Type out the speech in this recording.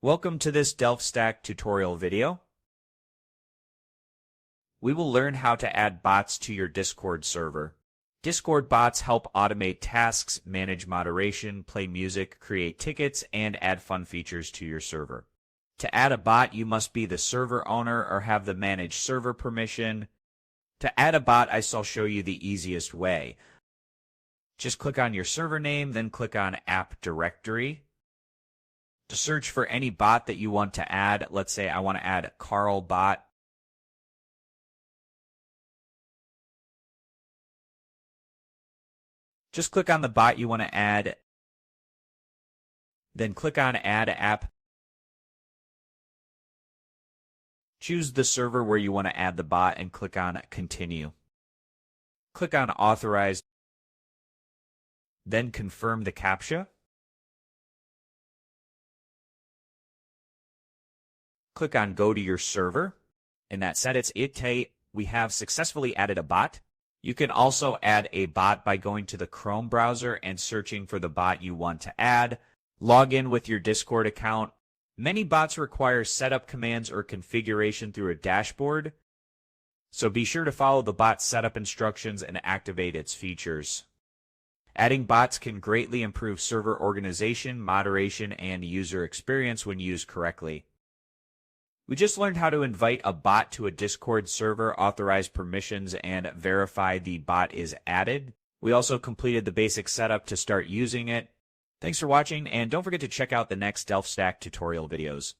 Welcome to this DelfStack tutorial video. We will learn how to add bots to your Discord server. Discord bots help automate tasks, manage moderation, play music, create tickets, and add fun features to your server. To add a bot, you must be the server owner or have the manage server permission. To add a bot, I shall show you the easiest way. Just click on your server name, then click on App Directory. To search for any bot that you want to add, let's say I want to add Carl bot. Just click on the bot you want to add, then click on Add App. Choose the server where you want to add the bot and click on Continue. Click on Authorize, then confirm the CAPTCHA. Click on Go to your server, and that says we have successfully added a bot. You can also add a bot by going to the Chrome browser and searching for the bot you want to add. Log in with your Discord account. Many bots require setup commands or configuration through a dashboard, so be sure to follow the bot setup instructions and activate its features. Adding bots can greatly improve server organization, moderation, and user experience when used correctly. We just learned how to invite a bot to a Discord server, authorize permissions, and verify the bot is added. We also completed the basic setup to start using it. Thanks for watching, and don't forget to check out the next DelfStack tutorial videos.